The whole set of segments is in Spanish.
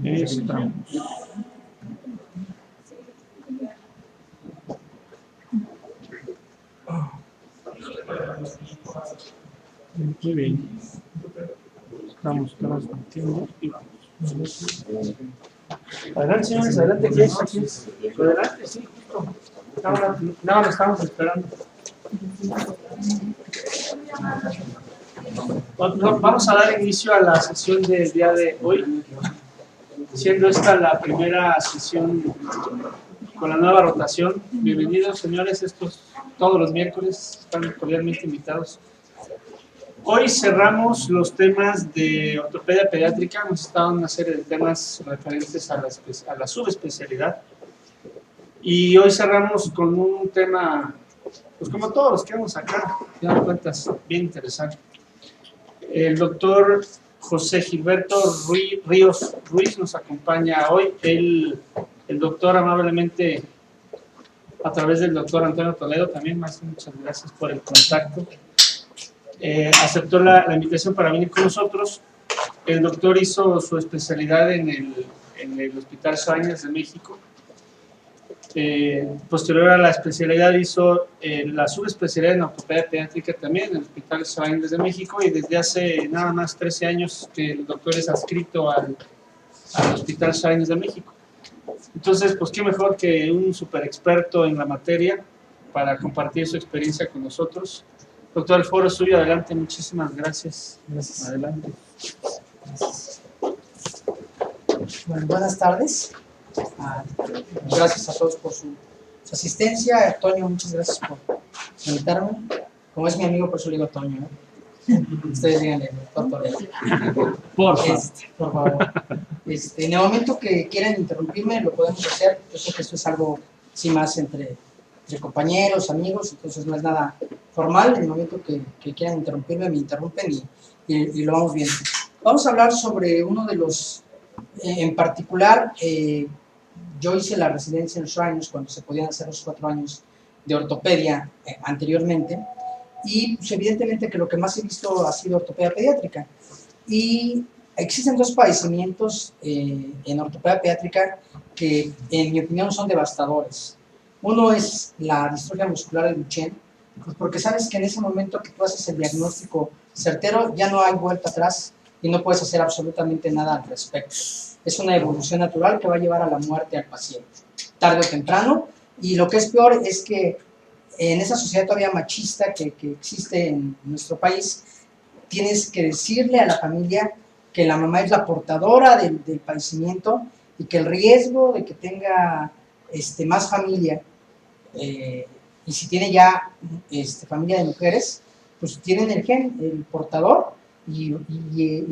Estamos. Muy bien. Estamos transmitiendo y vamos. Adelante, señores, adelante. Aquí es. Adelante, sí, justo. No, lo estamos esperando. Vamos a dar inicio a la sesión del día de hoy, siendo esta la primera sesión con la nueva rotación. Bienvenidos, señores, estos todos los miércoles están cordialmente invitados. Hoy cerramos los temas de ortopedia pediátrica. Hemos estado en una serie de temas referentes a la subespecialidad, y hoy cerramos con un tema, pues como todos los que vemos acá, me dan cuentas, bien interesante. El doctor José Gilberto Ríos Ruiz nos acompaña hoy. El doctor amablemente, a través del doctor Antonio Toledo, también, maestro, muchas gracias por el contacto, aceptó la invitación para venir con nosotros. El doctor hizo su especialidad en el Hospital Shriners de México. Posterior a la especialidad hizo la subespecialidad en ortopedia pediátrica también en el Hospital Shriners de México, y desde hace nada más 13 años que el doctor es adscrito al Hospital Shriners de México. Entonces, pues qué mejor que un super experto en la materia para compartir su experiencia con nosotros. Doctor, el foro es suyo, adelante, muchísimas gracias. Gracias. Adelante. Gracias. Bueno, buenas tardes. Gracias a todos por su asistencia. Antonio, muchas gracias por invitarme. Como es mi amigo, por eso le digo Toño, ¿no? Ustedes díganle, doctor Toledo. Por favor. En el momento que quieran interrumpirme, lo podemos hacer. Yo sé que esto es algo, sí, más entre compañeros, amigos, entonces no es nada formal. En el momento que quieran interrumpirme, me interrumpen y lo vamos viendo. Vamos a hablar sobre uno de los, en particular, yo hice la residencia en Shriners cuando se podían hacer los 4 años de ortopedia anteriormente, y pues, evidentemente que lo que más he visto ha sido ortopedia pediátrica. Y existen 2 padecimientos en ortopedia pediátrica que, en mi opinión, son devastadores. Uno es la distrofia muscular de Duchenne, pues porque sabes que en ese momento que tú haces el diagnóstico certero, ya no hay vuelta atrás y no puedes hacer absolutamente nada al respecto. Es una evolución natural que va a llevar a la muerte al paciente, tarde o temprano. Y lo que es peor es que en esa sociedad todavía machista que existe en nuestro país, tienes que decirle a la familia que la mamá es la portadora del padecimiento y que el riesgo de que tenga más familia, y si tiene ya familia de mujeres, pues tienen el gen, el portador, y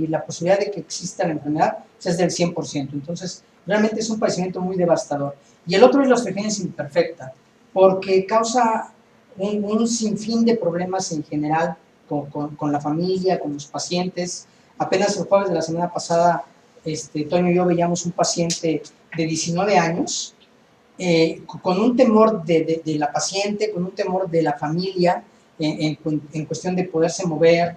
la posibilidad de que exista la enfermedad es del 100%. Entonces, realmente es un padecimiento muy devastador. Y el otro es la osteogénesis imperfecta, porque causa un sinfín de problemas en general con la familia, con los pacientes. Apenas el jueves de la semana pasada, Toño y yo veíamos un paciente de 19 años, con un temor de la paciente, con un temor de la familia en cuestión de poderse mover.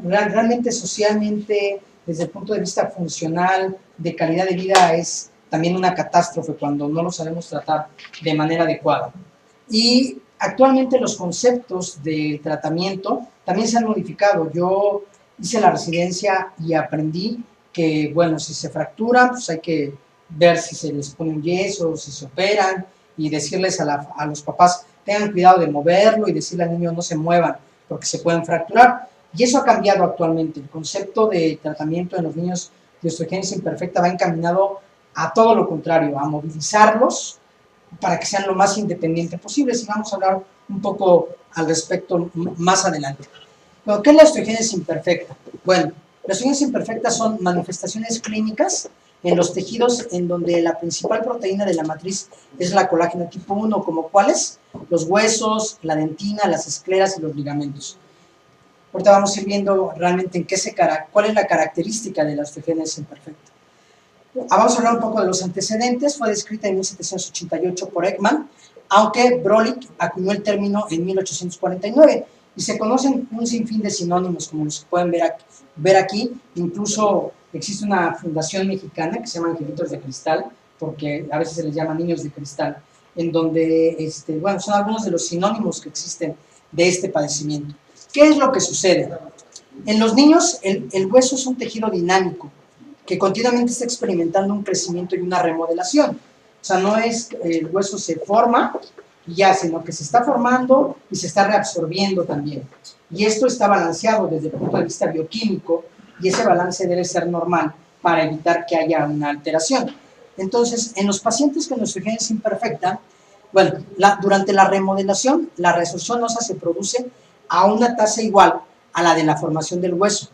Realmente socialmente, desde el punto de vista funcional, de calidad de vida, es también una catástrofe cuando no lo sabemos tratar de manera adecuada. Y actualmente los conceptos de tratamiento también se han modificado. Yo hice la residencia y aprendí que, bueno, si se fractura, pues hay que ver si se les pone un yeso, si se operan, y decirles a los papás, tengan cuidado de moverlo, y decirle al niño no se muevan porque se pueden fracturar. Y eso ha cambiado actualmente. El concepto de tratamiento en los niños de osteogénesis imperfecta va encaminado a todo lo contrario, a movilizarlos para que sean lo más independientes posible. Y vamos a hablar un poco al respecto más adelante. Bueno, ¿qué es la osteogénesis imperfecta? Bueno, las osteogénesis imperfectas son manifestaciones clínicas en los tejidos en donde la principal proteína de la matriz es la colágeno tipo 1, como cuáles: los huesos, la dentina, las escleras y los ligamentos. Ahorita vamos a ir viendo realmente cuál es la característica de la osteogénesis imperfecta. Vamos a hablar un poco de los antecedentes. Fue descrita en 1788 por Ekman, aunque Brolik acuñó el término en 1849. Y se conocen un sinfín de sinónimos, como los que pueden ver aquí. Incluso existe una fundación mexicana que se llama Angelitos de Cristal, porque a veces se les llama niños de cristal, en donde, bueno, son algunos de los sinónimos que existen de este padecimiento. ¿Qué es lo que sucede? En los niños, el hueso es un tejido dinámico que continuamente está experimentando un crecimiento y una remodelación. O sea, no es que el hueso se forma y ya, sino que se está formando y se está reabsorbiendo también. Y esto está balanceado desde el punto de vista bioquímico, y ese balance debe ser normal para evitar que haya una alteración. Entonces, en los pacientes con osteogénesis imperfecta, bueno, durante la remodelación, la resorción ósea se produce a una tasa igual a la de la formación del hueso.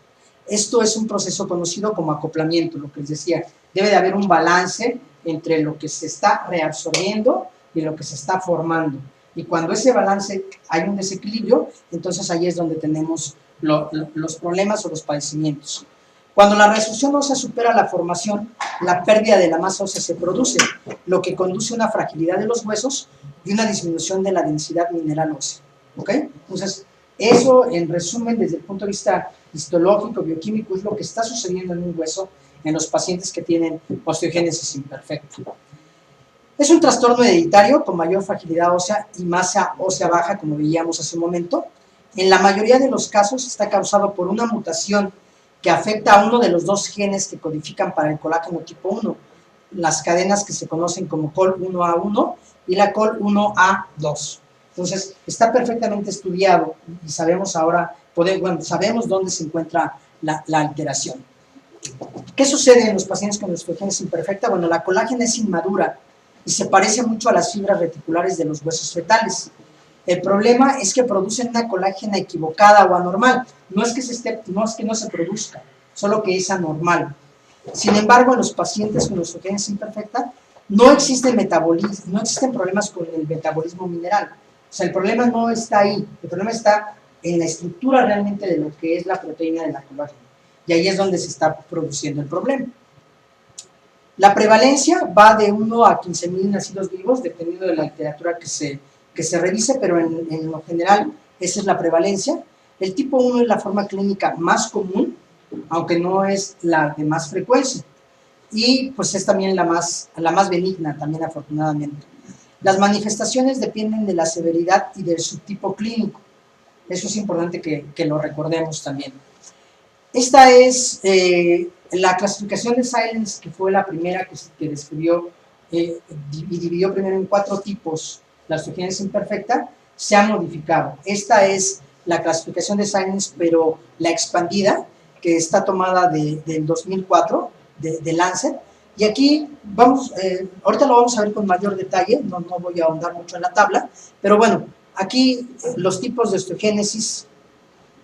Esto es un proceso conocido como acoplamiento, lo que les decía. Debe de haber un balance entre lo que se está reabsorbiendo y lo que se está formando. Y cuando ese balance hay un desequilibrio, entonces ahí es donde tenemos los problemas o los padecimientos. Cuando la resorción ósea supera la formación, la pérdida de la masa ósea se produce, lo que conduce a una fragilidad de los huesos y una disminución de la densidad mineral ósea. ¿Ok? Entonces, eso, en resumen, desde el punto de vista histológico, bioquímico, es lo que está sucediendo en un hueso en los pacientes que tienen osteogénesis imperfecta. Es un trastorno hereditario con mayor fragilidad ósea y masa ósea baja, como veíamos hace un momento. En la mayoría de los casos está causado por una mutación que afecta a uno de los dos genes que codifican para el colágeno tipo 1, las cadenas que se conocen como COL1A1 y la COL1A2. Entonces, está perfectamente estudiado y sabemos ahora, sabemos dónde se encuentra la alteración. ¿Qué sucede en los pacientes con osteogénesis imperfecta? Bueno, la colágena es inmadura y se parece mucho a las fibras reticulares de los huesos fetales. El problema es que producen una colágena equivocada o anormal. No es que no se produzca, solo que es anormal. Sin embargo, en los pacientes con osteogénesis imperfecta no existen problemas con el metabolismo mineral. O sea, el problema no está ahí, el problema está en la estructura realmente de lo que es la proteína de la colágena. Y ahí es donde se está produciendo el problema. La prevalencia va de 1 a 15,000 nacidos vivos, dependiendo de la literatura que se revise, pero en lo general esa es la prevalencia. El tipo 1 es la forma clínica más común, aunque no es la de más frecuencia. Y pues es también la más benigna, también afortunadamente. Las manifestaciones dependen de la severidad y del subtipo clínico. Eso es importante que lo recordemos también. Esta es la clasificación de Silence, que fue la primera que describió y dividió primero en 4 tipos la osteogénesis imperfecta, se ha modificado. Esta es la clasificación de Silence, pero la expandida, que está tomada del 2004, de Lancet. Y aquí ahorita lo vamos a ver con mayor detalle, no voy a ahondar mucho en la tabla, pero bueno, aquí los tipos de osteogénesis,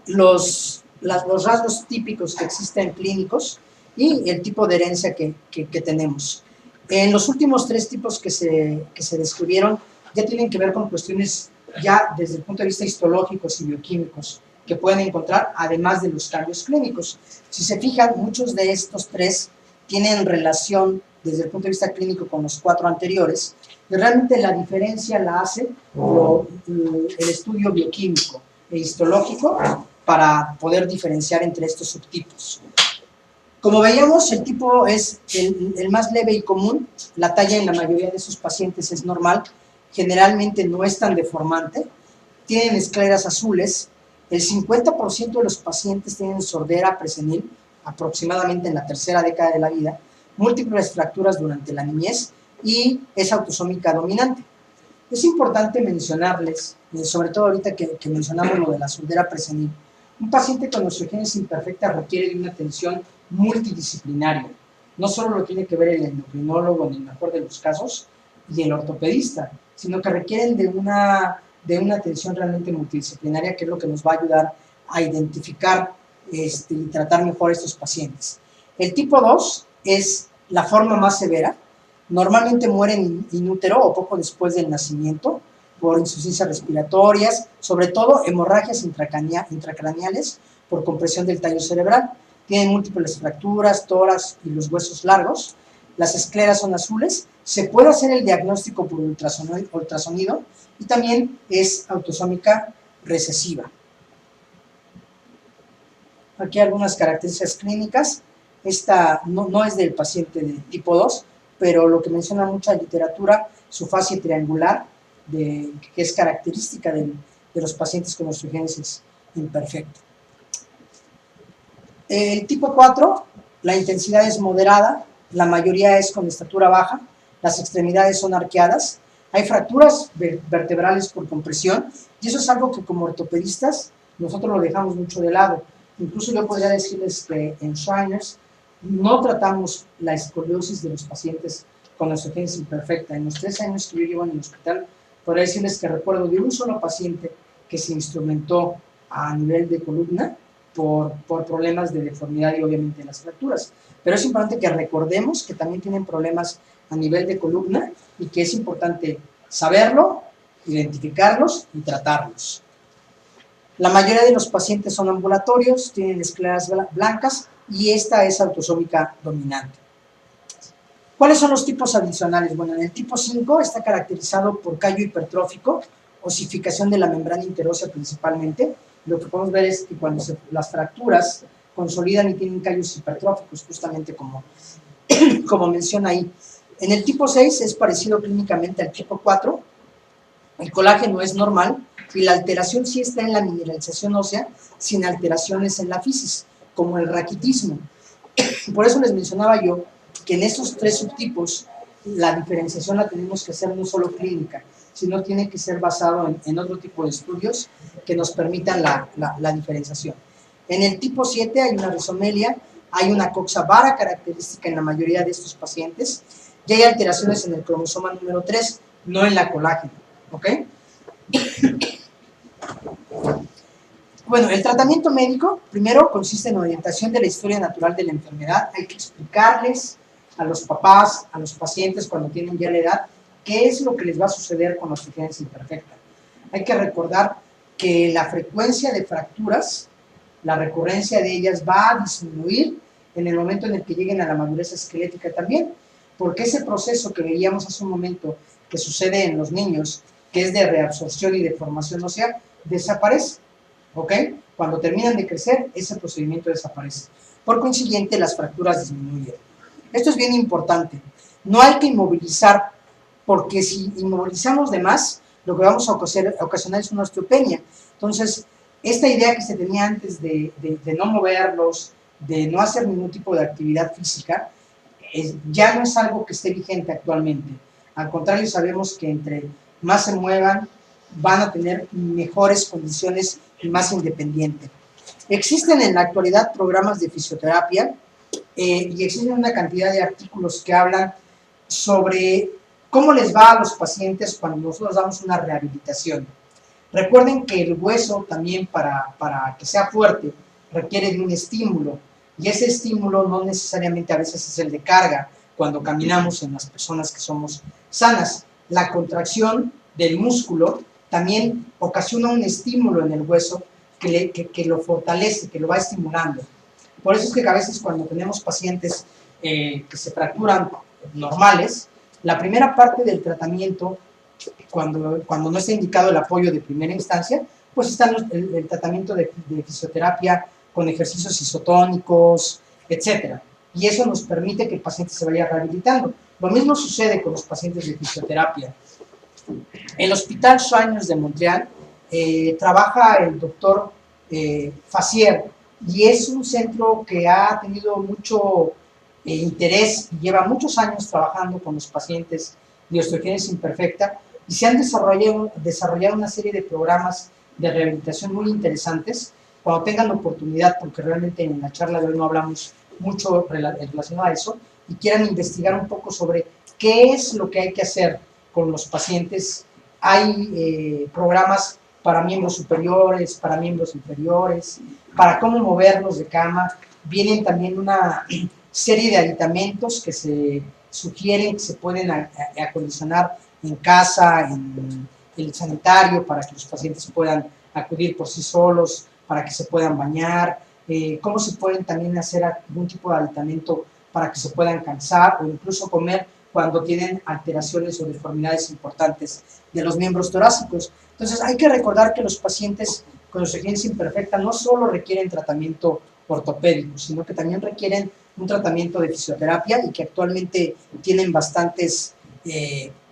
los rasgos típicos que existen clínicos y el tipo de herencia que tenemos. En los últimos 3 tipos que se descubrieron ya tienen que ver con cuestiones ya desde el punto de vista histológicos y bioquímicos que pueden encontrar, además de los cambios clínicos. Si se fijan, muchos de estos 3 tienen relación desde el punto de vista clínico con los 4 anteriores, y realmente la diferencia la hace el estudio bioquímico e histológico para poder diferenciar entre estos subtipos. Como veíamos, el tipo es el más leve y común. La talla en la mayoría de sus pacientes es normal, generalmente no es tan deformante, tienen escleras azules. El 50% de los pacientes tienen sordera presenil, aproximadamente en la tercera década de la vida, múltiples fracturas durante la niñez y es autosómica dominante. Es importante mencionarles, sobre todo ahorita que mencionamos lo de la sordera presenil, un paciente con osteogénesis imperfecta requiere de una atención multidisciplinaria. No solo lo tiene que ver el endocrinólogo en el mejor de los casos y el ortopedista, sino que requieren de una atención realmente multidisciplinaria, que es lo que nos va a ayudar a identificar y tratar mejor a estos pacientes. El tipo 2 es la forma más severa. Normalmente mueren in útero o poco después del nacimiento por insuficiencias respiratorias, sobre todo hemorragias intracraneales por compresión del tallo cerebral. Tienen múltiples fracturas, tórax y los huesos largos. Las escleras son azules. Se puede hacer el diagnóstico por ultrasonido y también es autosómica recesiva. Aquí algunas características clínicas. Esta no es del paciente de tipo 2, pero lo que menciona mucha literatura, su fascia triangular, que es característica de los pacientes con osteogénesis imperfecta. El tipo 4, la intensidad es moderada, la mayoría es con estatura baja, las extremidades son arqueadas, hay fracturas vertebrales por compresión, y eso es algo que como ortopedistas nosotros lo dejamos mucho de lado. Incluso yo podría decirles que en Shriners no tratamos la escoliosis de los pacientes con osteogénesis imperfecta. En los 3 años que yo llevo en el hospital, podría decirles que recuerdo de un solo paciente que se instrumentó a nivel de columna por problemas de deformidad y obviamente las fracturas. Pero es importante que recordemos que también tienen problemas a nivel de columna y que es importante saberlo, identificarlos y tratarlos. La mayoría de los pacientes son ambulatorios, tienen escleras blancas y esta es autosómica dominante. ¿Cuáles son los tipos adicionales? Bueno, en el tipo 5 está caracterizado por callo hipertrófico, osificación de la membrana interósea principalmente. Lo que podemos ver es que cuando las fracturas consolidan y tienen callos hipertróficos, justamente como menciona ahí. En el tipo 6 es parecido clínicamente al tipo 4, el colágeno es normal y la alteración sí está en la mineralización ósea, sin alteraciones en la fisis, como el raquitismo. Por eso les mencionaba yo que en estos 3 subtipos la diferenciación la tenemos que hacer no solo clínica, sino tiene que ser basado en otro tipo de estudios que nos permitan la diferenciación. En el tipo 7 hay una rizomelia, hay una coxa vara característica en la mayoría de estos pacientes, y hay alteraciones en el cromosoma número 3, no en la colágeno, ¿ok? Bueno, el tratamiento médico, primero, consiste en orientación de la historia natural de la enfermedad. Hay que explicarles a los papás, a los pacientes cuando tienen ya la edad, qué es lo que les va a suceder con la osteogénesis imperfecta. Hay que recordar que la frecuencia de fracturas, la recurrencia de ellas va a disminuir en el momento en el que lleguen a la madurez esquelética también, porque ese proceso que veíamos hace un momento que sucede en los niños, que es de reabsorción y deformación ósea, desaparece, ¿ok? Cuando terminan de crecer, ese procedimiento desaparece. Por consiguiente, las fracturas disminuyen. Esto es bien importante. No hay que inmovilizar, porque si inmovilizamos de más, lo que vamos a ocasionar es una osteopenia. Entonces, esta idea que se tenía antes de no moverlos, de no hacer ningún tipo de actividad física, ya no es algo que esté vigente actualmente. Al contrario, sabemos que entre más se muevan, van a tener mejores condiciones y más independiente. Existen en la actualidad programas de fisioterapia y existen una cantidad de artículos que hablan sobre cómo les va a los pacientes cuando nosotros damos una rehabilitación. Recuerden que el hueso también para que sea fuerte requiere de un estímulo y ese estímulo no necesariamente a veces es el de carga cuando caminamos en las personas que somos sanas. La contracción del músculo también ocasiona un estímulo en el hueso que lo fortalece, que lo va estimulando. Por eso es que a veces cuando tenemos pacientes que se fracturan normales, la primera parte del tratamiento, cuando no está indicado el apoyo de primera instancia, pues está el tratamiento de fisioterapia con ejercicios isotónicos, etc. Y eso nos permite que el paciente se vaya rehabilitando. Lo mismo sucede con los pacientes de fisioterapia. El Hospital Shriners de Montreal trabaja el doctor Fassier y es un centro que ha tenido mucho interés y lleva muchos años trabajando con los pacientes de osteogénesis imperfecta y se han desarrollado una serie de programas de rehabilitación muy interesantes. Cuando tengan la oportunidad, porque realmente en la charla de hoy no hablamos mucho relacionado a eso, y quieran investigar un poco sobre qué es lo que hay que hacer con los pacientes, hay programas para miembros superiores, para miembros inferiores, para cómo moverlos de cama. Vienen también una serie de aditamentos que se sugieren que se pueden acondicionar en casa, en el sanitario, para que los pacientes puedan acudir por sí solos, para que se puedan bañar, cómo se pueden también hacer algún tipo de aditamento para que se puedan cansar o incluso comer cuando tienen alteraciones o deformidades importantes de los miembros torácicos. Entonces hay que recordar que los pacientes con osteogénesis imperfecta no solo requieren tratamiento ortopédicos, sino que también requieren un tratamiento de fisioterapia y que actualmente tienen bastantes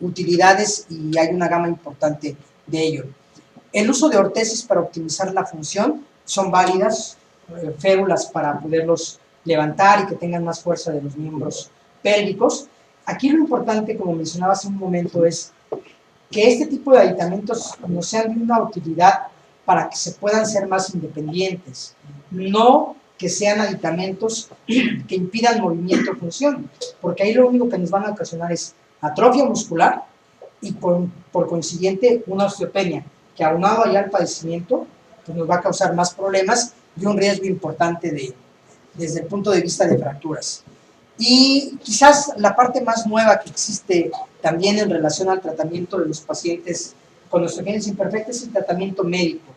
utilidades y hay una gama importante de ello. El uso de ortesis para optimizar la función son válidas, férulas para poderlos levantar y que tengan más fuerza de los miembros pélvicos. Aquí lo importante, como mencionaba hace un momento, es que este tipo de aditamentos nos sean de una utilidad para que se puedan ser más independientes, no que sean aditamentos que impidan movimiento o función, porque ahí lo único que nos van a ocasionar es atrofia muscular y por consiguiente una osteopenia, que aunado allá al padecimiento, pues nos va a causar más problemas y un riesgo importante desde el punto de vista de fracturas. Y quizás la parte más nueva que existe también en relación al tratamiento de los pacientes con osteogénesis imperfecta es el tratamiento médico,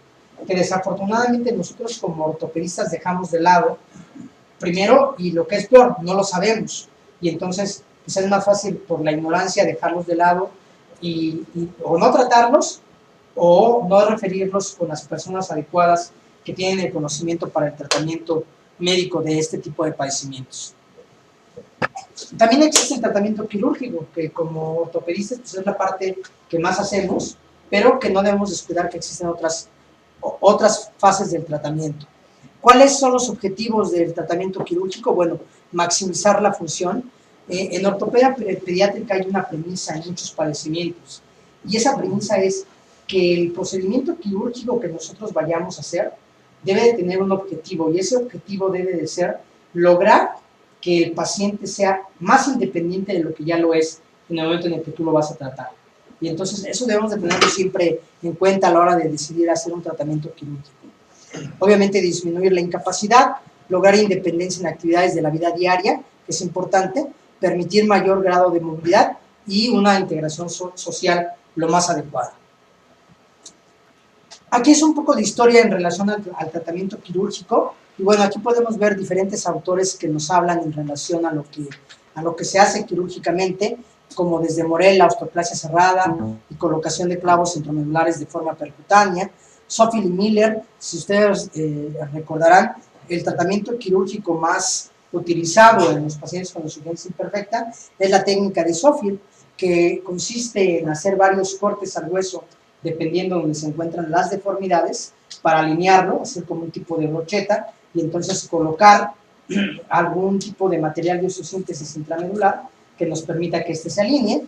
que desafortunadamente nosotros como ortopedistas dejamos de lado, primero, y lo que es peor, no lo sabemos, y entonces pues es más fácil por la ignorancia dejarlos de lado o no tratarlos o no referirlos con las personas adecuadas que tienen el conocimiento para el tratamiento médico de este tipo de padecimientos. También existe el tratamiento quirúrgico, que como ortopedistas pues es la parte que más hacemos, pero que no debemos descuidar que existen otras fases del tratamiento. ¿Cuáles son los objetivos del tratamiento quirúrgico? Bueno, maximizar la función. En ortopedia pediátrica hay una premisa en muchos padecimientos, y esa premisa es que el procedimiento quirúrgico que nosotros vayamos a hacer debe de tener un objetivo, y ese objetivo debe de ser lograr que el paciente sea más independiente de lo que ya lo es en el momento en el que tú lo vas a tratar. Y entonces eso debemos de tenerlo siempre en cuenta a la hora de decidir hacer un tratamiento quirúrgico. Obviamente disminuir la incapacidad, lograr independencia en actividades de la vida diaria, que es importante, permitir mayor grado de movilidad y una integración social lo más adecuada. Aquí es un poco de historia en relación al tratamiento quirúrgico, y bueno, aquí podemos ver diferentes autores que nos hablan en relación a lo que se hace quirúrgicamente, como desde Morel, la osteoplasia cerrada y colocación de clavos centromedulares de forma percutánea. Sophie y Miller, si ustedes recordarán, el tratamiento quirúrgico más utilizado en los pacientes con osteogénesis imperfecta es la técnica de Sophie, que consiste en hacer varios cortes al hueso dependiendo de donde se encuentran las deformidades, para alinearlo, hacer como un tipo de brocheta, y entonces colocar algún tipo de material de osteosíntesis intramedular que nos permita que éste se alinee.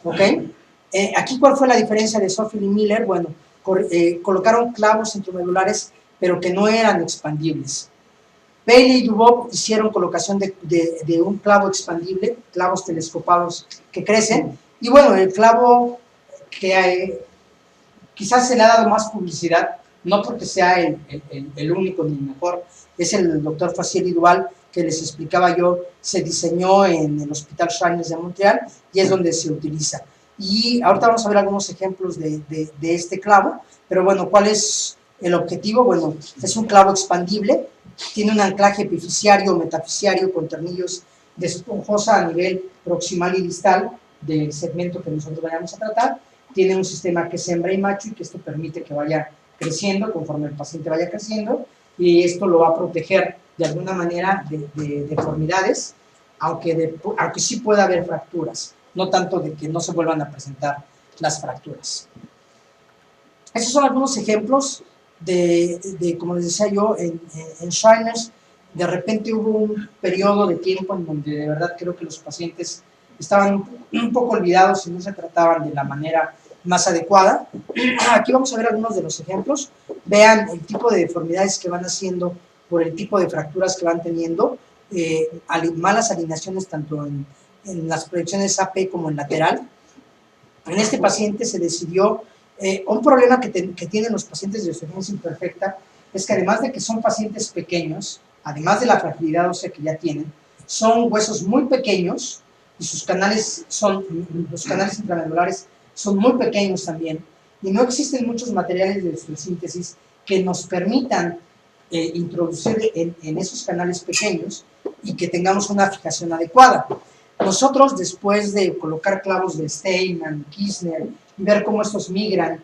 ¿Ok? Aquí, ¿cuál fue la diferencia de Sophie y Miller? Bueno, colocaron clavos intramedulares, pero que no eran expandibles. Bailey y Dubov hicieron colocación de un clavo expandible, clavos telescopados que crecen, y bueno, el clavo que quizás se le ha dado más publicidad, no porque sea el único ni el mejor, es el doctor Faciel y Duval, que les explicaba yo, se diseñó en el Hospital Shriners de Montreal y es donde se utiliza. Y ahorita vamos a ver algunos ejemplos de este clavo, pero bueno, ¿cuál es el objetivo? Bueno, es un clavo expandible, tiene un anclaje epifisiario o metafisiario con tornillos de esponjosa a nivel proximal y distal del segmento que nosotros vayamos a tratar. Tiene un sistema que es hembra y macho y que esto permite que vaya creciendo conforme el paciente vaya creciendo, y esto lo va a proteger de alguna manera de deformidades, aunque sí puede haber fracturas, no tanto de que no se vuelvan a presentar las fracturas. Esos son algunos ejemplos como les decía yo, en Shriners. De repente hubo un periodo de tiempo en donde de verdad creo que los pacientes estaban un poco olvidados y no se trataban de la manera más adecuada. Aquí vamos a ver algunos de los ejemplos. Vean el tipo de deformidades que van haciendo por el tipo de fracturas que van teniendo, malas alineaciones tanto en las proyecciones AP como en lateral. En este paciente se decidió, un problema que tienen los pacientes de osteogénesis imperfecta es que además de que son pacientes pequeños, además de la fragilidad ósea que ya tienen, son huesos muy pequeños y los canales intramedulares son muy pequeños también, y no existen muchos materiales de osteosíntesis que nos permitan introducir en esos canales pequeños y que tengamos una fijación adecuada. Nosotros, después de colocar clavos de Steinman, Kirchner, y ver cómo estos migran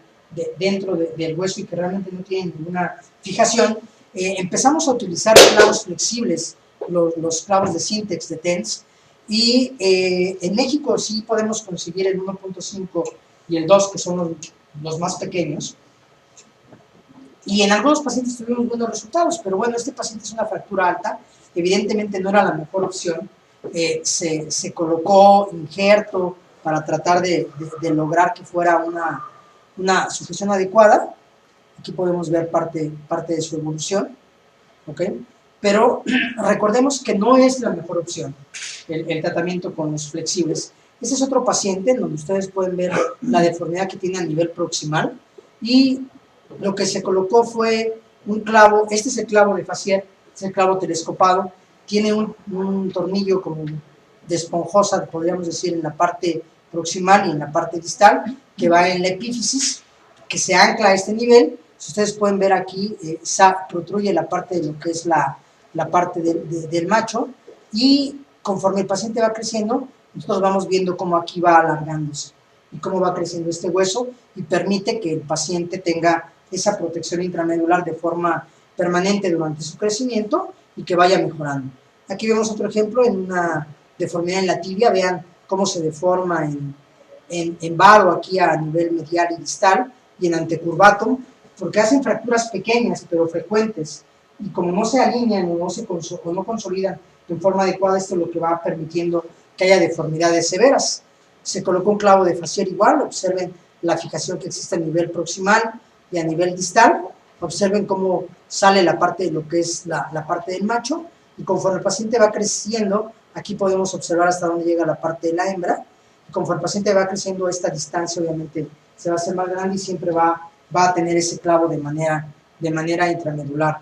dentro del hueso y que realmente no tienen ninguna fijación, empezamos a utilizar clavos flexibles, los clavos de Syntex, de TENS, y en México sí podemos conseguir el 1.5 y el 2, que son los más pequeños, y en algunos pacientes tuvimos buenos resultados, pero bueno, este paciente es una fractura alta, evidentemente no era la mejor opción, se colocó injerto para tratar de lograr que fuera una sujeción adecuada. Aquí podemos ver parte de su evolución, ¿ok? Pero recordemos que no es la mejor opción el tratamiento con los flexibles. Este es otro paciente en donde ustedes pueden ver la deformidad que tiene a nivel proximal, y lo que se colocó fue un clavo. Este es el clavo de Fassier, es el clavo telescopado, tiene un tornillo como de esponjosa, podríamos decir, en la parte proximal y en la parte distal, que va en la epífisis, que se ancla a este nivel. Si ustedes pueden ver aquí, protruye la parte de lo que es la parte del macho, y conforme el paciente va creciendo, nosotros vamos viendo cómo aquí va alargándose y cómo va creciendo este hueso, y permite que el paciente tenga esa protección intramedular de forma permanente durante su crecimiento y que vaya mejorando. Aquí vemos otro ejemplo en una deformidad en la tibia. Vean cómo se deforma en varo aquí a nivel medial y distal, y en antecurvatum, porque hacen fracturas pequeñas pero frecuentes, y como no se alinean o no consolidan en forma adecuada, esto es lo que va permitiendo que haya deformidades severas. Se colocó un clavo de Fassier igual. Observen la fijación que existe a nivel proximal y a nivel distal. Observen cómo sale la parte de lo que es la parte del macho, y conforme el paciente va creciendo, aquí podemos observar hasta dónde llega la parte de la hembra, y conforme el paciente va creciendo, esta distancia obviamente se va a hacer más grande, y siempre va a tener ese clavo de manera intramedular,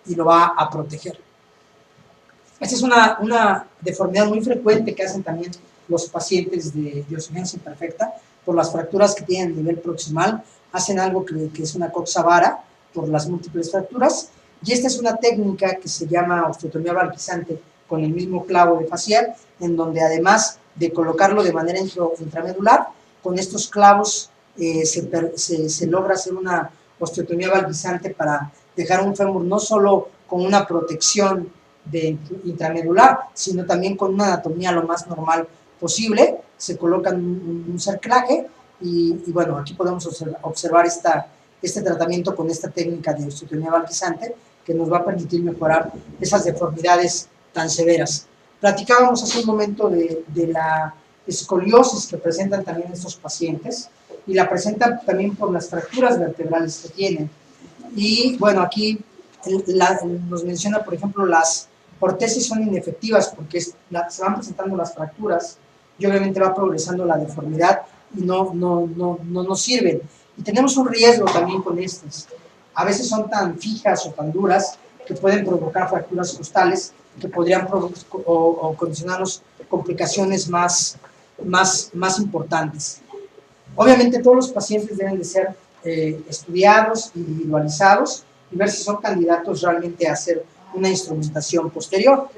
y lo va a proteger. Esta es una deformidad muy frecuente que hacen también los pacientes de osteogenesis imperfecta, por las fracturas que tienen a nivel proximal. Hacen algo que es una coxa vara por las múltiples fracturas, y esta es una técnica que se llama osteotomía valguisante con el mismo clavo de Fassier, en donde además de colocarlo de manera intramedular, con estos clavos se logra hacer una osteotomía valguisante para dejar un fémur no solo con una protección intramedular, sino también con una anatomía lo más normal posible. Se coloca un cerclaje, y bueno, aquí podemos observar este tratamiento con esta técnica de osteotomía valguisante, que nos va a permitir mejorar esas deformidades tan severas. Platicábamos hace un momento de la escoliosis que presentan también estos pacientes, y la presentan también por las fracturas vertebrales que tienen. Y bueno, aquí nos menciona, por ejemplo, las ortesis son inefectivas porque se van presentando las fracturas, y obviamente va progresando la deformidad, y no nos sirven. Y tenemos un riesgo también con estas. A veces son tan fijas o tan duras que pueden provocar fracturas costales, que podrían condicionarnos complicaciones más importantes. Obviamente todos los pacientes deben de ser estudiados, individualizados, y ver si son candidatos realmente a hacer una instrumentación posterior.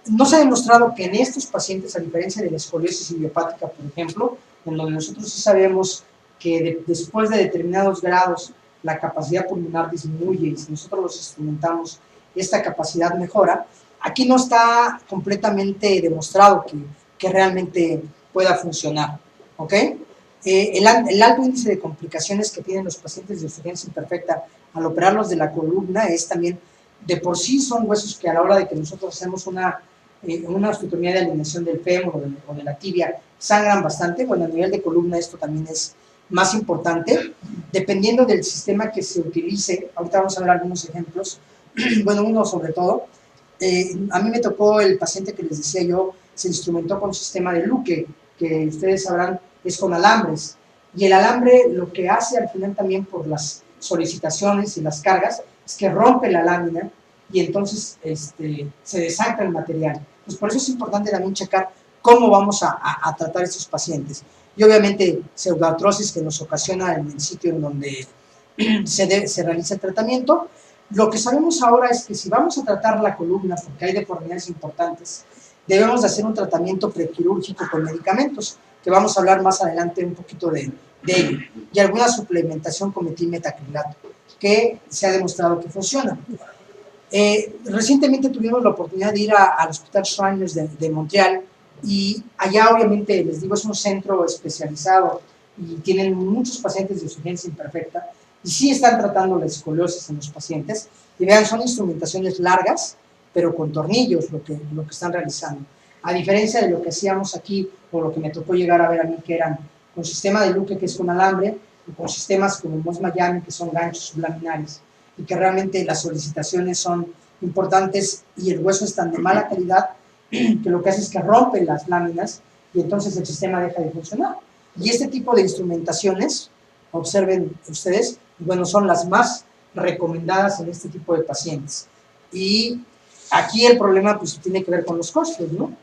No se ha demostrado que en estos pacientes, a diferencia de la escoliosis idiopática, por ejemplo, en donde nosotros sí sabemos que después de determinados grados la capacidad pulmonar disminuye, y si nosotros los instrumentamos, esta capacidad mejora. Aquí no está completamente demostrado que realmente pueda funcionar, ¿ok? El alto índice de complicaciones que tienen los pacientes de osteogenesis imperfecta al operarlos de la columna es también, de por sí son huesos que a la hora de que nosotros hacemos una osteotomía de alineación del fémur o de la tibia, sangran bastante. Bueno, a nivel de columna esto también es más importante, dependiendo del sistema que se utilice. Ahorita vamos a ver algunos ejemplos. Bueno, uno sobre todo, a mí me tocó el paciente que les decía yo, se instrumentó con sistema de Luque, que ustedes sabrán es con alambres, y el alambre lo que hace al final también por las solicitaciones y las cargas es que rompe la lámina, y entonces se desangra el material. Pues por eso es importante también checar cómo vamos a tratar a estos pacientes. Y obviamente pseudoartrosis que nos ocasiona en el sitio en donde se realiza el tratamiento. Lo que sabemos ahora es que si vamos a tratar la columna, porque hay deformidades importantes, debemos de hacer un tratamiento prequirúrgico con medicamentos, que vamos a hablar más adelante un poquito de ello, y alguna suplementación con metilmetacrilato. que se ha demostrado que funciona. Recientemente tuvimos la oportunidad de ir al Hospital Shriners de Montreal, y allá obviamente, les digo, es un centro especializado y tienen muchos pacientes de insuficiencia imperfecta, y sí están tratando la escoliosis en los pacientes, y vean, son instrumentaciones largas, pero con tornillos lo que están realizando, a diferencia de lo que hacíamos aquí, o lo que me tocó llegar a ver a mí, que eran con sistema de Luque, que es con alambre, o con sistemas como Moss Miami, que son ganchos sublaminares, y que realmente las solicitaciones son importantes, y el hueso es tan de mala calidad que lo que hace es que rompe las láminas, y entonces el sistema deja de funcionar. Y este tipo de instrumentaciones, observen ustedes, bueno, son las más recomendadas en este tipo de pacientes. Y aquí el problema pues tiene que ver con los costos, ¿no?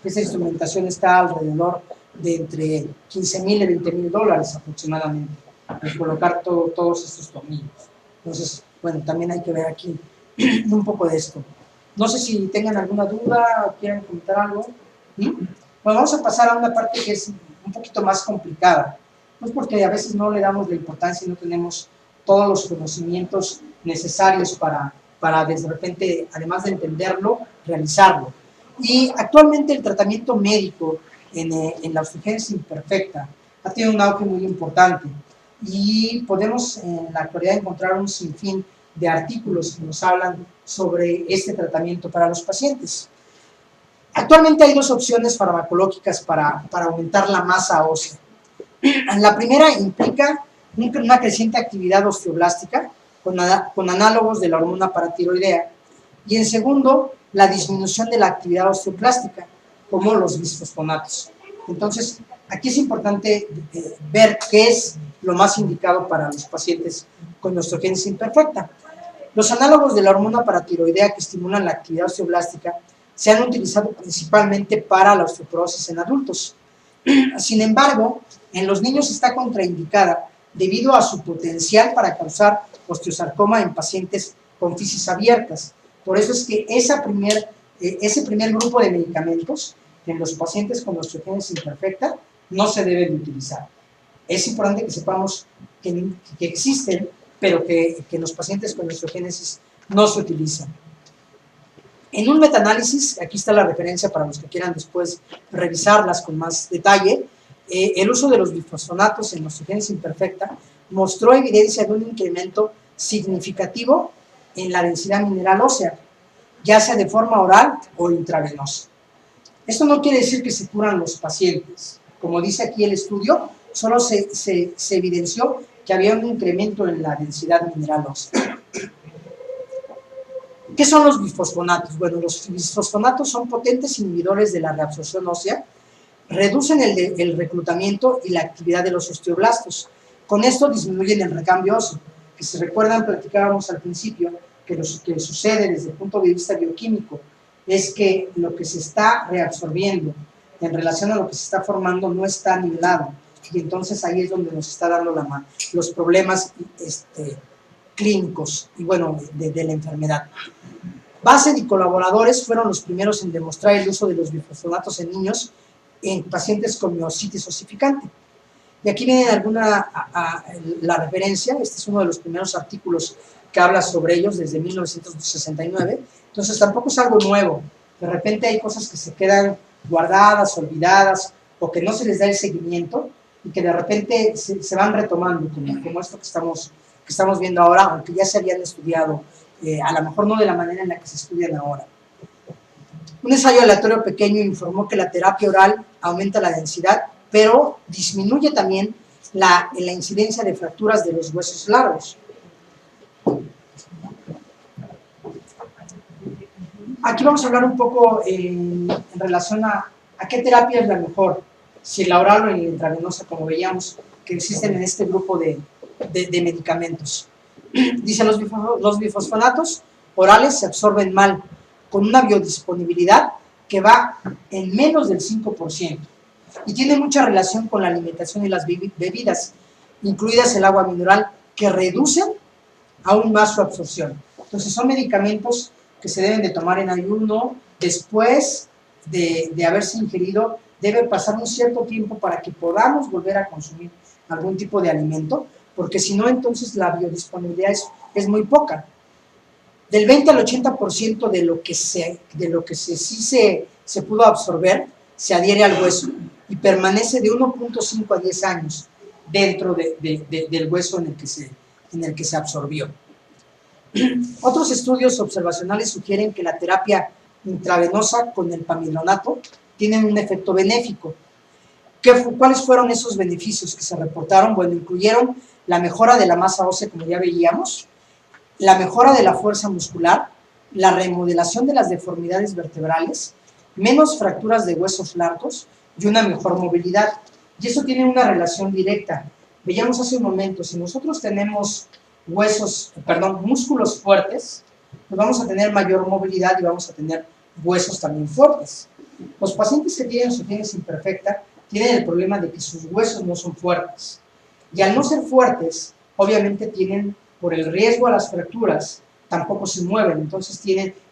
Esta instrumentación está alrededor de entre $15,000 y $20,000 aproximadamente, para colocar todos estos tornillos. Entonces, bueno, también hay que ver aquí un poco de esto. No sé si tengan alguna duda o quieran comentar algo. ¿Sí? Bueno, vamos a pasar a una parte que es un poquito más complicada, pues porque a veces no le damos la importancia y no tenemos todos los conocimientos necesarios para de repente, además de entenderlo, realizarlo. Y actualmente el tratamiento médico en la osteogénesis imperfecta ha tenido un auge muy importante, y podemos en la actualidad encontrar un sinfín de artículos que nos hablan sobre este tratamiento para los pacientes. Actualmente hay dos opciones farmacológicas para aumentar la masa ósea. La primera implica una creciente actividad osteoblástica con análogos de la hormona paratiroidea, y en segundo, la disminución de la actividad osteoclástica, como los bisfosfonatos. Entonces, aquí es importante ver qué es lo más indicado para los pacientes con osteogénesis imperfecta. Los análogos de la hormona paratiroidea que estimulan la actividad osteoblástica se han utilizado principalmente para la osteoporosis en adultos. Sin embargo, en los niños está contraindicada debido a su potencial para causar osteosarcoma en pacientes con fisis abiertas. Por eso es que ese primer grupo de medicamentos en los pacientes con osteogénesis imperfecta no se deben utilizar. Es importante que sepamos que existen, pero que los pacientes con osteogénesis no se utilizan. En un metaanálisis, aquí está la referencia para los que quieran después revisarlas con más detalle, el uso de los bifosfonatos en osteogénesis imperfecta mostró evidencia de un incremento significativo en la densidad mineral ósea, ya sea de forma oral o intravenosa. Esto no quiere decir que se curan los pacientes. Como dice aquí el estudio, solo se evidenció que había un incremento en la densidad mineral ósea. ¿Qué son los bifosfonatos? Bueno, los bifosfonatos son potentes inhibidores de la reabsorción ósea, reducen el reclutamiento y la actividad de los osteoblastos. Con esto disminuyen el recambio óseo, que si recuerdan, platicábamos al principio, que lo que sucede desde el punto de vista bioquímico es que lo que se está reabsorbiendo en relación a lo que se está formando no está nivelado, y entonces ahí es donde nos está dando los problemas clínicos y bueno, de la enfermedad. Bassett y colaboradores fueron los primeros en demostrar el uso de los bifosfonatos en niños en pacientes con miositis osificante. Y aquí viene la referencia. Este es uno de los primeros artículos que habla sobre ellos desde 1969. Entonces tampoco es algo nuevo. De repente hay cosas que se quedan guardadas, olvidadas, o que no se les da el seguimiento, y que de repente se van retomando, como esto que estamos viendo ahora, aunque ya se habían estudiado, a lo mejor no de la manera en la que se estudian ahora. Un ensayo aleatorio pequeño informó que la terapia oral aumenta la densidad, pero disminuye también la incidencia de fracturas de los huesos largos. Aquí vamos a hablar un poco en relación a qué terapia es la mejor, si la oral o la intravenosa, como veíamos que existen en este grupo de medicamentos. Dice, los bifosfonatos orales se absorben mal, con una biodisponibilidad que va en menos del 5%, y tiene mucha relación con la alimentación y las bebidas, incluidas el agua mineral, que reducen aún más su absorción. Entonces son medicamentos que se deben de tomar en ayuno. Después de haberse ingerido, debe pasar un cierto tiempo para que podamos volver a consumir algún tipo de alimento, porque si no, entonces la biodisponibilidad es es muy poca. Del 20 al 80% de lo que se pudo absorber se adhiere al hueso y permanece de 1.5 a 10 años dentro del hueso en el que se absorbió. Otros estudios observacionales sugieren que la terapia intravenosa con el pamidronato tiene un efecto benéfico. ¿Cuáles fueron esos beneficios que se reportaron? Bueno, incluyeron la mejora de la masa ósea, como ya veíamos, la mejora de la fuerza muscular, la remodelación de las deformidades vertebrales, menos fracturas de huesos largos y una mejor movilidad. Y eso tiene una relación directa. Veíamos hace un momento, si nosotros tenemos músculos fuertes, pues vamos a tener mayor movilidad y vamos a tener huesos también fuertes. Los pacientes que tienen osteogénesis imperfecta tienen el problema de que sus huesos no son fuertes. Y al no ser fuertes, obviamente tienen, por el riesgo a las fracturas, tampoco se mueven. Entonces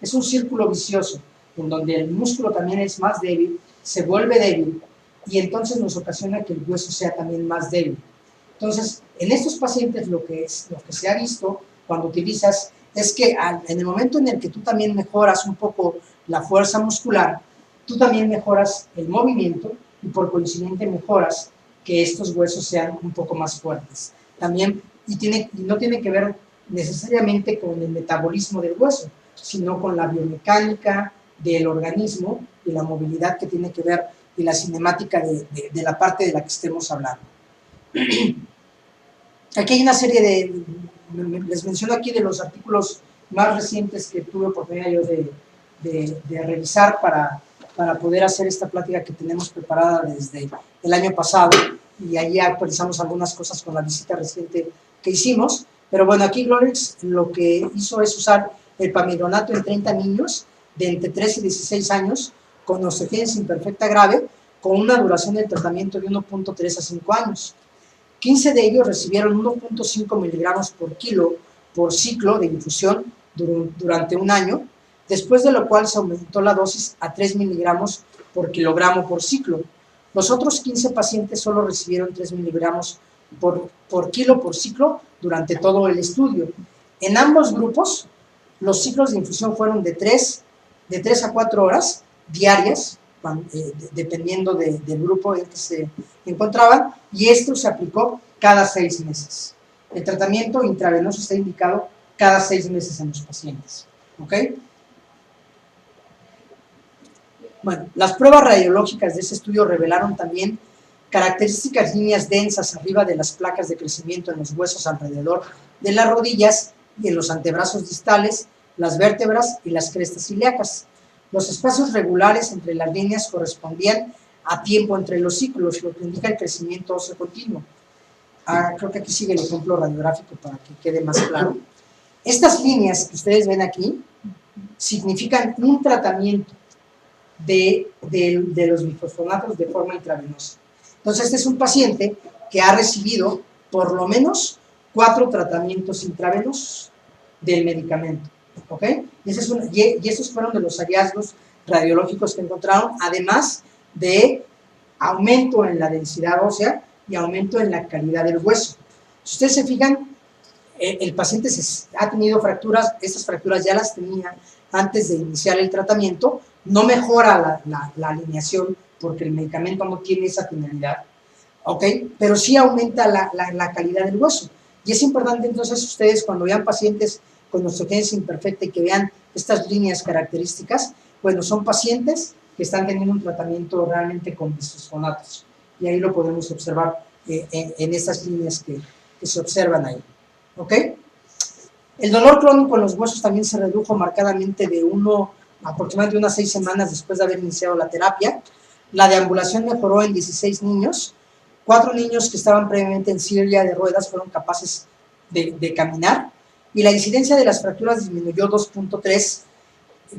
es un círculo vicioso, en donde el músculo también es más débil, se vuelve débil, y entonces nos ocasiona que el hueso sea también más débil. Entonces, en estos pacientes lo que se ha visto cuando utilizas es que en el momento en el que tú también mejoras un poco la fuerza muscular, tú también mejoras el movimiento y por consiguiente mejoras que estos huesos sean un poco más fuertes. También, y no tiene que ver necesariamente con el metabolismo del hueso, sino con la biomecánica del organismo y la movilidad que tiene que ver y la cinemática de la parte de la que estemos hablando. Aquí hay una serie les menciono aquí de los artículos más recientes que tuve oportunidad yo de revisar para poder hacer esta plática que tenemos preparada desde el año pasado, y allí actualizamos algunas cosas con la visita reciente que hicimos. Pero bueno, aquí Glorex lo que hizo es usar el pamidronato en 30 niños de entre 3 y 16 años con osteogénesis imperfecta grave, con una duración del tratamiento de 1.3 a 5 años. 15 de ellos recibieron 1.5 miligramos por kilo por ciclo de infusión durante un año, después de lo cual se aumentó la dosis a 3 miligramos por kilogramo por ciclo. Los otros 15 pacientes solo recibieron 3 miligramos por kilo por ciclo durante todo el estudio. En ambos grupos, los ciclos de infusión fueron de 3 a 4 horas diarias, dependiendo del grupo en que se encontraban, y esto se aplicó cada 6 meses. El tratamiento intravenoso está indicado cada 6 meses en los pacientes. ¿Ok? Bueno, las pruebas radiológicas de ese estudio revelaron también características líneas densas arriba de las placas de crecimiento en los huesos alrededor de las rodillas y en los antebrazos distales, las vértebras y las crestas ilíacas. Los espacios regulares entre las líneas correspondían a tiempo entre los ciclos, lo que indica el crecimiento óseo continuo. Creo que aquí sigue el ejemplo radiográfico para que quede más claro. Estas líneas que ustedes ven aquí significan un tratamiento de los bifosfonatos de forma intravenosa. Entonces, este es un paciente que ha recibido por lo menos 4 tratamientos intravenosos del medicamento. ¿Ok? Y esos fueron de los hallazgos radiológicos que encontraron, además de aumento en la densidad ósea y aumento en la calidad del hueso. Si ustedes se fijan, el paciente ha tenido fracturas, estas fracturas ya las tenía antes de iniciar el tratamiento, no mejora la alineación porque el medicamento no tiene esa finalidad, ¿ok? Pero sí aumenta la calidad del hueso. Y es importante entonces ustedes cuando vean pacientes con osteogénesis imperfecta y que vean estas líneas características, bueno, son pacientes que están teniendo un tratamiento realmente con bisfosfonatos. Y ahí lo podemos observar en estas líneas que se observan ahí. ¿Ok? El dolor crónico en los huesos también se redujo marcadamente aproximadamente unas 6 semanas después de haber iniciado la terapia. La deambulación mejoró en 16 niños. 4 niños que estaban previamente en silla de ruedas fueron capaces de caminar. Y la incidencia de las fracturas disminuyó 2.3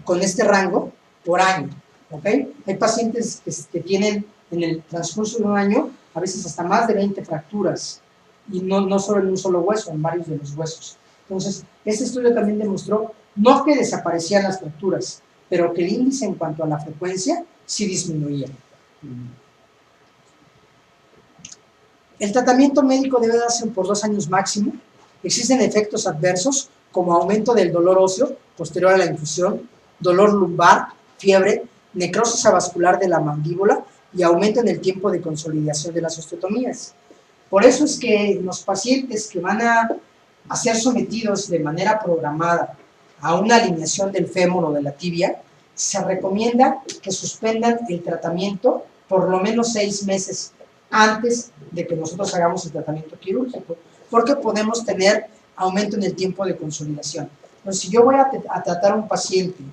con este rango por año. ¿Ok? Hay pacientes que tienen en el transcurso de un año a veces hasta más de 20 fracturas, y no solo en un solo hueso, en varios de los huesos. Entonces, este estudio también demostró no que desaparecían las fracturas, pero que el índice en cuanto a la frecuencia sí disminuía. El tratamiento médico debe darse por 2 años máximo, Existen efectos adversos como aumento del dolor óseo posterior a la infusión, dolor lumbar, fiebre, necrosis avascular de la mandíbula y aumento en el tiempo de consolidación de las osteotomías. Por eso es que los pacientes que van a ser sometidos de manera programada a una alineación del fémur o de la tibia, se recomienda que suspendan el tratamiento por lo menos 6 meses antes de que nosotros hagamos el tratamiento quirúrgico, porque podemos tener aumento en el tiempo de consolidación. Entonces, si yo voy a tratar a un paciente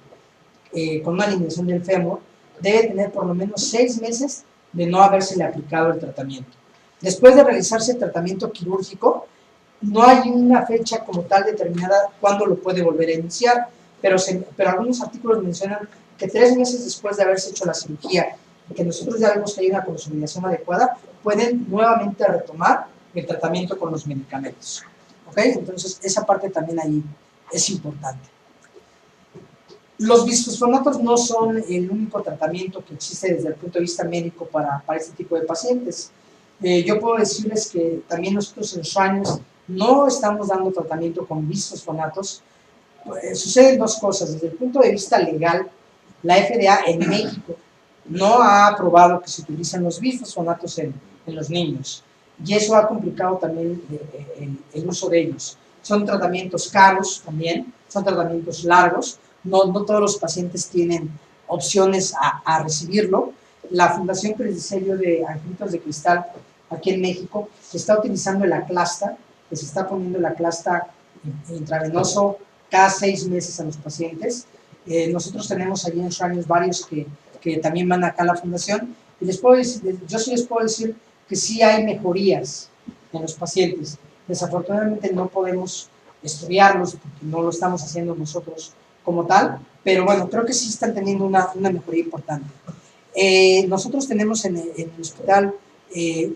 con una alineación del fémur, debe tener por lo menos 6 meses de no habérsele aplicado el tratamiento. Después de realizarse el tratamiento quirúrgico, no hay una fecha como tal determinada cuándo lo puede volver a iniciar, pero algunos artículos mencionan que 3 meses después de haberse hecho la cirugía y que nosotros ya vemos que hay una consolidación adecuada, pueden nuevamente retomar el tratamiento con los medicamentos. ¿Ok? Entonces, esa parte también ahí es importante. Los bisfosfonatos no son el único tratamiento que existe desde el punto de vista médico para este tipo de pacientes. Yo puedo decirles que también nosotros en Shriners no estamos dando tratamiento con bisfosfonatos. Suceden 2 cosas. Desde el punto de vista legal, la FDA en México no ha aprobado que se utilicen los bisfosfonatos en los niños, y eso ha complicado también el uso de ellos. Son tratamientos caros también, son tratamientos largos, no todos los pacientes tienen opciones a recibirlo. La Fundación Credicelio de Angelitos de Cristal aquí en México está utilizando el Aclasta, que se está poniendo el Aclasta intravenoso cada 6 meses a los pacientes. Nosotros tenemos allí en Shriners varios que también van acá a la fundación, y yo sí les puedo decir que sí hay mejorías en los pacientes. Desafortunadamente no podemos estudiarlos porque no lo estamos haciendo nosotros como tal, pero bueno, creo que sí están teniendo una mejoría importante. Nosotros tenemos en el hospital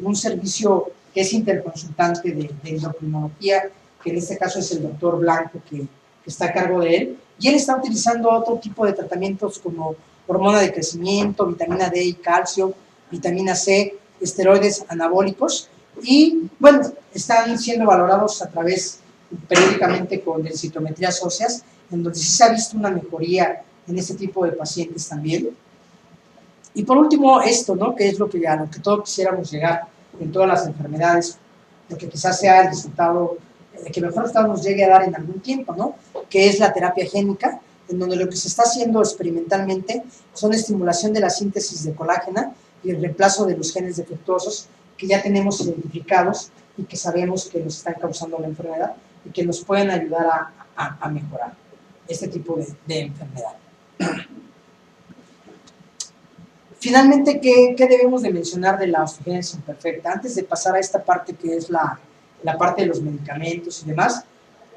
un servicio que es interconsultante de endocrinología, que en este caso es el doctor Blanco que está a cargo de él, y él está utilizando otro tipo de tratamientos como hormona de crecimiento, vitamina D y calcio, vitamina C, esteroides anabólicos, y bueno, están siendo valorados a través periódicamente con densitometrías óseas, en donde sí se ha visto una mejoría en este tipo de pacientes también. Y por último, esto, ¿no? Que es a lo que todos quisiéramos llegar en todas las enfermedades, lo que quizás sea el resultado, que mejor resultado nos llegue a dar en algún tiempo, ¿no? Que es la terapia génica, en donde lo que se está haciendo experimentalmente son estimulación de la síntesis de colágena y el reemplazo de los genes defectuosos que ya tenemos identificados y que sabemos que nos están causando la enfermedad y que nos pueden ayudar a mejorar este tipo de enfermedad. Finalmente, ¿qué debemos de mencionar de la osteogénesis imperfecta? Antes de pasar a esta parte que es la parte de los medicamentos y demás,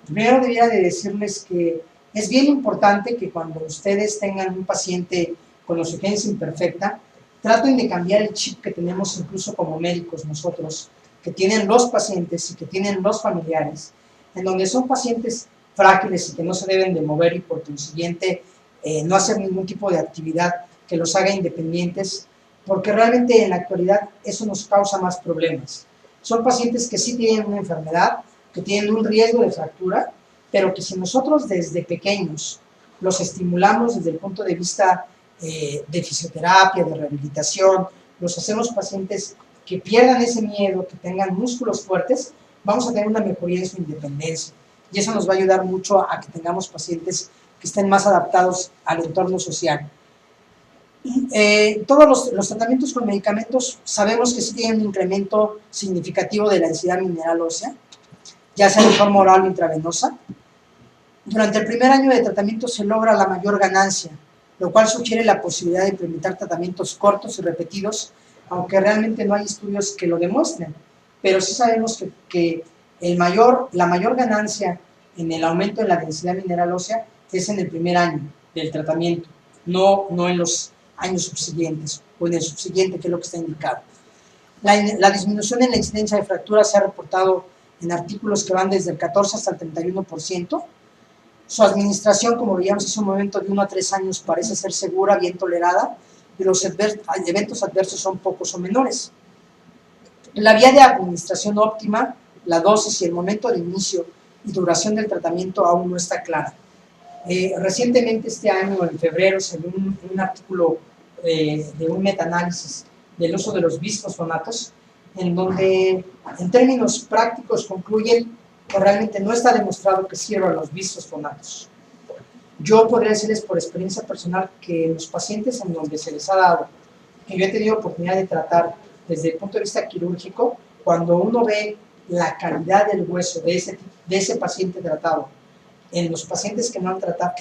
primero debería de decirles que es bien importante que cuando ustedes tengan un paciente con osteogénesis imperfecta, traten de cambiar el chip que tenemos incluso como médicos nosotros, que tienen los pacientes y que tienen los familiares, en donde son pacientes frágiles y que no se deben de mover y por consiguiente no hacer ningún tipo de actividad que los haga independientes, porque realmente en la actualidad eso nos causa más problemas. Son pacientes que sí tienen una enfermedad, que tienen un riesgo de fractura, pero que si nosotros desde pequeños los estimulamos desde el punto de vista de fisioterapia, de rehabilitación, los hacemos pacientes que pierdan ese miedo, que tengan músculos fuertes, vamos a tener una mejoría en su independencia. Y eso nos va a ayudar mucho a que tengamos pacientes que estén más adaptados al entorno social. Todos los tratamientos con medicamentos sabemos que sí tienen un incremento significativo de la densidad mineral ósea, ya sea de forma oral o intravenosa. Durante el primer año de tratamiento se logra la mayor ganancia, lo cual sugiere la posibilidad de implementar tratamientos cortos y repetidos, aunque realmente no hay estudios que lo demuestren, pero sí sabemos que la mayor ganancia en el aumento de la densidad mineral ósea es en el primer año del tratamiento, no en los años subsiguientes o en el subsiguiente, que es lo que está indicado. La disminución en la incidencia de fracturas se ha reportado en artículos que van desde el 14 hasta el 31%. Su administración, como veíamos hace un momento, de 1 a 3 años parece ser segura, bien tolerada, y los eventos adversos son pocos o menores. La vía de administración óptima, la dosis y el momento de inicio y duración del tratamiento aún no está clara. Recientemente, este año, en febrero, se dio un artículo de un metaanálisis del uso de los bisfosfonatos, en donde, en términos prácticos, concluyen que realmente no está demostrado que sirvan los bisfosfonatos. Yo podría decirles por experiencia personal que los pacientes en donde se les ha dado, que yo he tenido oportunidad de tratar desde el punto de vista quirúrgico, cuando uno ve la calidad del hueso de ese paciente tratado en los pacientes que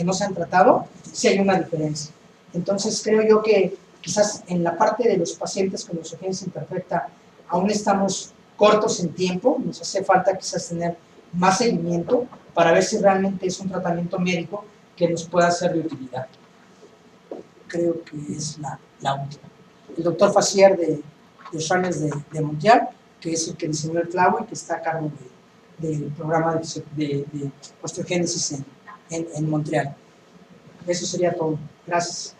no se han tratado, sí hay una diferencia. Entonces creo yo que quizás en la parte de los pacientes con osteogénesis imperfecta aún estamos cortos en tiempo, nos hace falta quizás tener más seguimiento para ver si realmente es un tratamiento médico que nos pueda ser de utilidad. Creo que es la última. El doctor Fassier de Shriners de Montreal, que es el que diseñó el clavo y que está a cargo del programa de osteogénesis en Montreal. Eso sería todo. Gracias.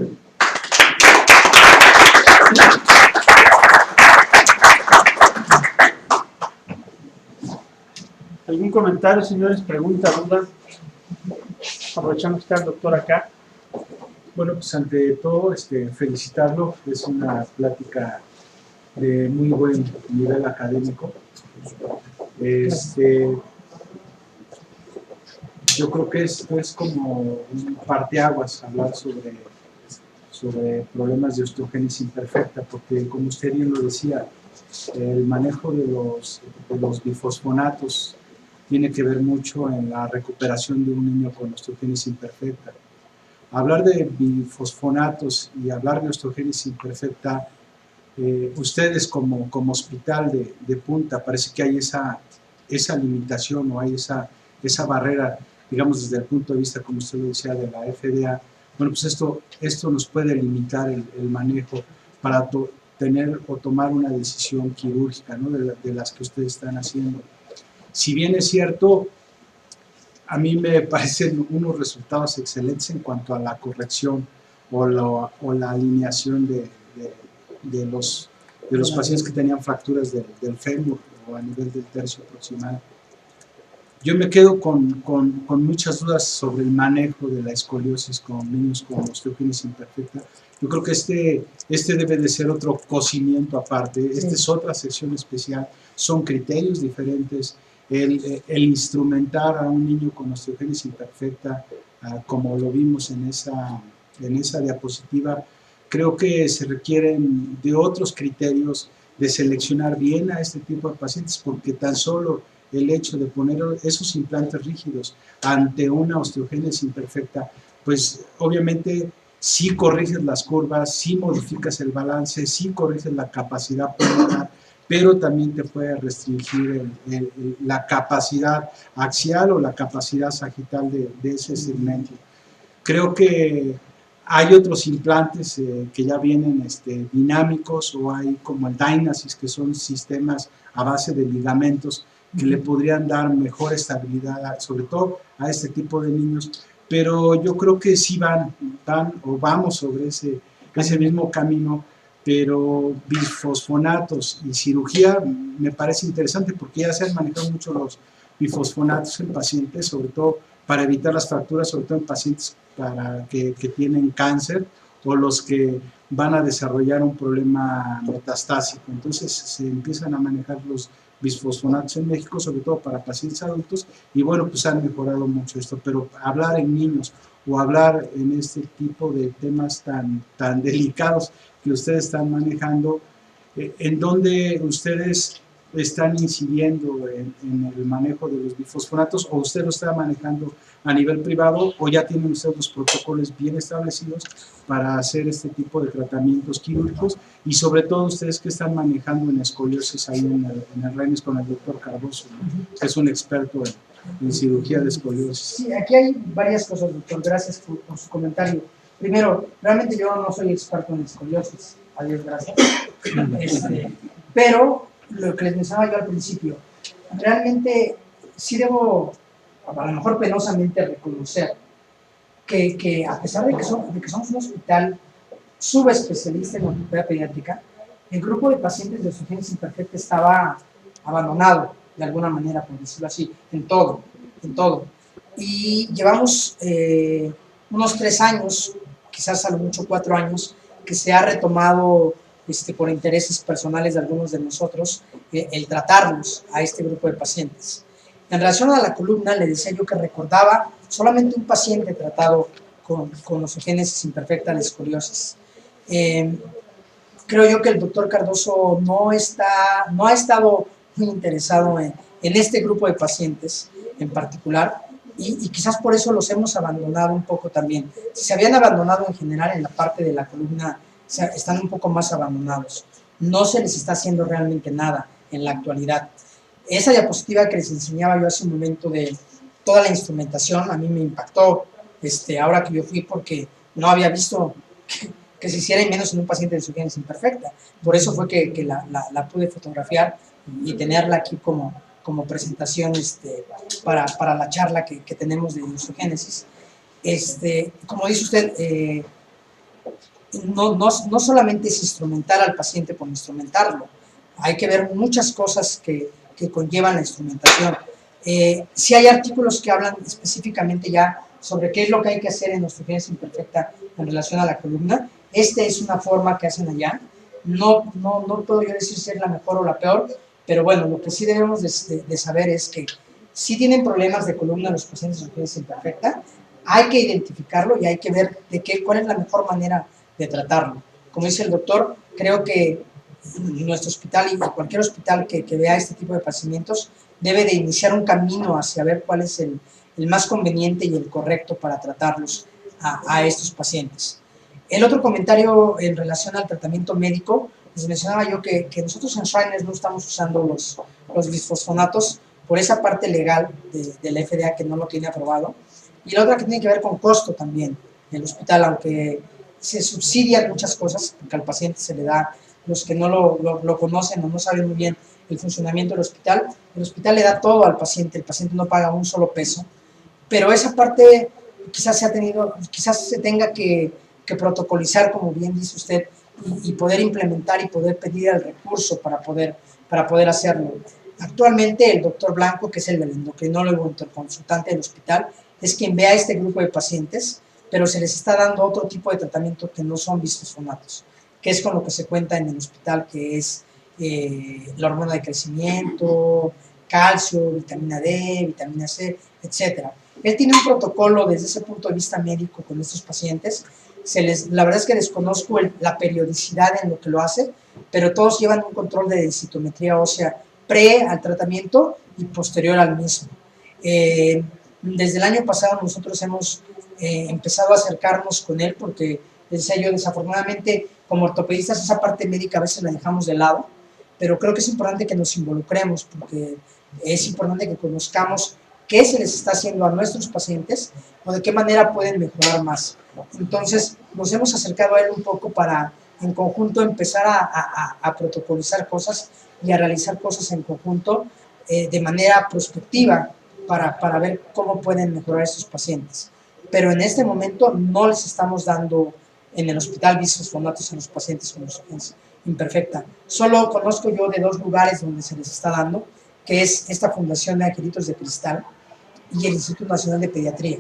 ¿Algún comentario, señores? ¿Pregunta, duda? Aprovechamos que está el doctor acá. Bueno, pues ante todo, felicitarlo. Es una plática de muy buen nivel académico. Yo creo que esto es como un parteaguas hablar sobre problemas de osteogénesis imperfecta, porque como usted bien lo decía, el manejo de los bifosfonatos tiene que ver mucho en la recuperación de un niño con osteogénesis imperfecta. Hablar de bifosfonatos y hablar de osteogénesis imperfecta, ustedes como hospital de punta, parece que hay esa limitación o hay esa barrera, digamos desde el punto de vista, como usted lo decía, de la FDA. Bueno, pues esto nos puede limitar el manejo para tener o tomar una decisión quirúrgica, ¿no? de las que ustedes están haciendo. Si bien es cierto, a mí me parecen unos resultados excelentes en cuanto a la corrección o la alineación de los pacientes que tenían fracturas del fémur o a nivel del tercio proximal. Yo me quedo con muchas dudas sobre el manejo de la escoliosis con niños con osteogénesis imperfecta. Yo creo que este debe de ser otro cocimiento aparte. Esta es otra sección especial. Son criterios diferentes. El instrumentar a un niño con osteogénesis imperfecta, como lo vimos en esa diapositiva, creo que se requieren de otros criterios de seleccionar bien a este tipo de pacientes, porque tan solo el hecho de poner esos implantes rígidos ante una osteogénesis imperfecta, pues obviamente sí corriges las curvas, sí modificas el balance, sí corriges la capacidad pulmonar, pero también te puede restringir la capacidad axial o la capacidad sagital de ese segmento. Creo que hay otros implantes que ya vienen dinámicos, o hay como el Dynasis, que son sistemas a base de ligamentos que le podrían dar mejor estabilidad, sobre todo a este tipo de niños, pero yo creo que sí vamos sobre ese mismo camino. Pero bifosfonatos y cirugía me parece interesante, porque ya se han manejado mucho los bifosfonatos en pacientes, sobre todo para evitar las fracturas, sobre todo en pacientes que tienen cáncer o los que van a desarrollar un problema metastásico. Entonces se empiezan a manejar los bisfosfonatos en México, sobre todo para pacientes adultos, y bueno, pues han mejorado mucho esto, pero hablar en niños o hablar en este tipo de temas tan delicados que ustedes están manejando, en donde ustedes están incidiendo en el manejo de los bifosfonatos, o usted lo está manejando a nivel privado, o ya tienen ustedes los protocolos bien establecidos para hacer este tipo de tratamientos quirúrgicos, y sobre todo ustedes que están manejando en escoliosis ahí en el Reines con el doctor Cardoso, ¿no? Que es un experto en cirugía de escoliosis. Sí, aquí hay varias cosas, doctor. Gracias por su comentario. Primero, realmente yo no soy experto en escoliosis, a Dios gracias. Pero lo que les mencionaba yo al principio, realmente sí debo, a lo mejor penosamente, reconocer que a pesar de que somos un hospital subespecialista en ortopedia pediátrica, el grupo de pacientes de osteogénesis imperfecta estaba abandonado, de alguna manera, por decirlo así, en todo. en todo. Y llevamos unos 3 años, quizás a lo mucho 4 años, que se ha retomado por intereses personales de algunos de nosotros, el tratarlos a este grupo de pacientes. En relación a la columna, le decía yo que recordaba solamente un paciente tratado con osteogénesis imperfecta de escoliosis. Creo yo que el doctor Cardoso no ha estado muy interesado en este grupo de pacientes en particular, y quizás por eso los hemos abandonado un poco también. Si se habían abandonado en general en la parte de la columna, están un poco más abandonados. No se les está haciendo realmente nada en la actualidad. Esa diapositiva que les enseñaba yo hace un momento de toda la instrumentación, a mí me impactó ahora que yo fui, porque no había visto que se hiciera, y menos en un paciente de osteogénesis imperfecta. Por eso fue que la pude fotografiar y tenerla aquí como presentación para la charla que tenemos de osteogénesis. Como dice usted, no solamente es instrumentar al paciente por instrumentarlo, hay que ver muchas cosas que conllevan la instrumentación. Sí hay artículos que hablan específicamente ya sobre qué es lo que hay que hacer en osteogénesis imperfecta en relación a la columna. Es una forma que hacen allá. No puedo yo decir si es la mejor o la peor, pero bueno, lo que sí debemos de saber es que si tienen problemas de columna los pacientes de osteogénesis imperfecta, hay que identificarlo y hay que ver cuál es la mejor manera de tratarlo. Como dice el doctor, creo que nuestro hospital y cualquier hospital que vea este tipo de padecimientos debe de iniciar un camino hacia ver cuál es el más conveniente y el correcto para tratarlos a estos pacientes. El otro comentario en relación al tratamiento médico, les mencionaba yo que nosotros en Shriners no estamos usando los bisfosfonatos por esa parte legal de la FDA que no lo tiene aprobado, y la otra que tiene que ver con costo también. El hospital, aunque se subsidian muchas cosas, porque al paciente se le da, los que no lo conocen o no saben muy bien el funcionamiento del hospital, el hospital le da todo al paciente, el paciente no paga un solo peso, pero esa parte quizás se tenga que protocolizar, como bien dice usted, y poder implementar y poder pedir el recurso para poder hacerlo. Actualmente el doctor Blanco, que es el endocrinólogo interconsultante del hospital, es quien ve a este grupo de pacientes, pero se les está dando otro tipo de tratamiento que no son bisfosfonatos, que es con lo que se cuenta en el hospital, que es la hormona de crecimiento, calcio, vitamina D, vitamina C, etc. Él tiene un protocolo desde ese punto de vista médico con estos pacientes. La verdad es que desconozco la periodicidad en lo que lo hace, pero todos llevan un control de densitometría ósea pre al tratamiento y posterior al mismo. Desde el año pasado nosotros hemos empezado a acercarnos con él, porque decía yo, desafortunadamente como ortopedistas esa parte médica a veces la dejamos de lado, pero creo que es importante que nos involucremos, porque es importante que conozcamos qué se les está haciendo a nuestros pacientes o de qué manera pueden mejorar más. Entonces nos hemos acercado a él un poco para en conjunto empezar a protocolizar cosas y a realizar cosas en conjunto de manera prospectiva para ver cómo pueden mejorar estos pacientes. Pero en este momento no les estamos dando en el hospital bisfosfonatos a los pacientes con osteogénesis imperfecta. Solo conozco yo de 2 lugares donde se les está dando, que es esta Fundación de Angelitos de Cristal y el Instituto Nacional de Pediatría.